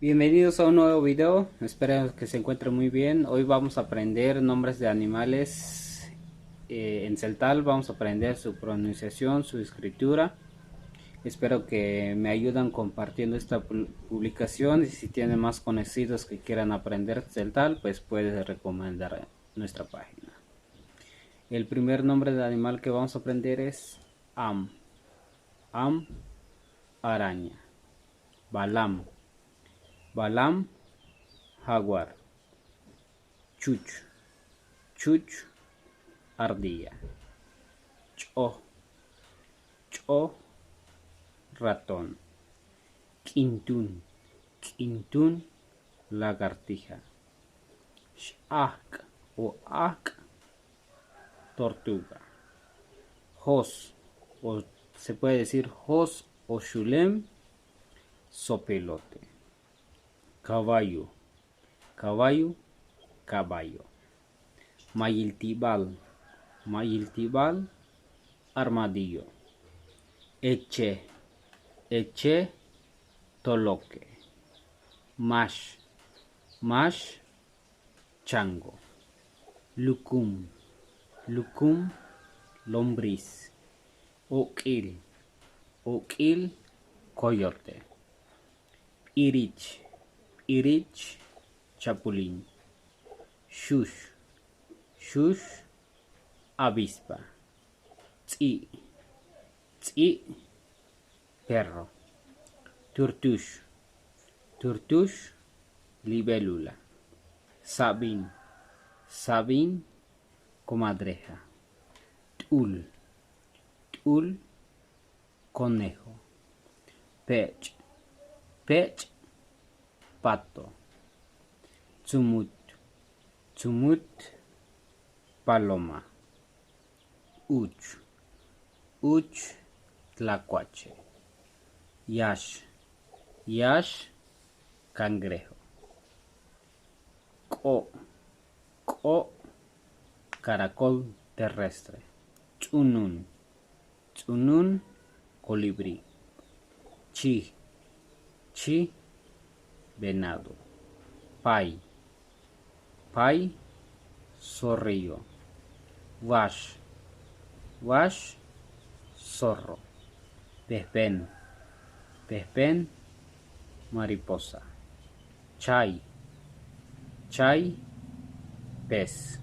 Bienvenidos a un nuevo video, espero que se encuentren muy bien. Hoy vamos a aprender nombres de animales en celtal, vamos a aprender su pronunciación, su escritura. Espero que me ayuden compartiendo esta publicación y si tienen más conocidos que quieran aprender celtal, pues puedes recomendar nuestra página. El primer nombre de animal que vamos a aprender es Am. Am, araña. Balam. Balam, jaguar. Chuch. Chuch, ardilla. Cho. Cho, ratón. Quintún. Quintún, lagartija. Shak o ak, tortuga. Jos, o se puede decir jos o shulem, sopelote. Caballo. Caballo, caballo. Mayiltibal. Mayiltibal, armadillo. Eche. Eche, toloque. Mash. Mash, chango. Lucum. Lucum, lombriz. Oquil. Oquil, coyote. Irich. Irich, chapulín. Shush. Shush, avispa. Tzi. Tzi, perro. Turtush. Turtush, libélula. Sabin. Sabin, comadreja. Tul. Tul, conejo. Pech. Pech, pato. Tzumut. Tzumut, paloma. Uch. Uch, tlacuache. Yash. Yash, cangrejo. Ko. Ko, caracol terrestre. Tzunun. Tzunun, colibrí. Chi. Chi, venado. Pai. Pai, zorrillo. Wash. Wash, zorro. Pezpen. Pezpen, mariposa. Chay. Chay, pez.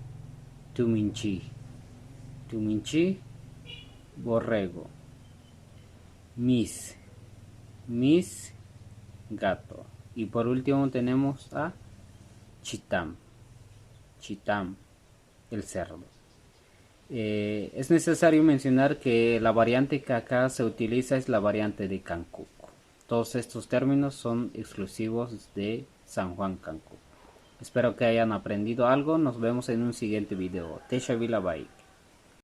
Tuminchi. Tuminchi, borrego. Mis. Mis, gato. Y por último tenemos a Chitam. Chitam, el cerdo. Es necesario mencionar que la variante que acá se utiliza es la variante de Cancún. Todos estos términos son exclusivos de San Juan Cancún. Espero que hayan aprendido algo. Nos vemos en un siguiente video. Tesha Vila Bye.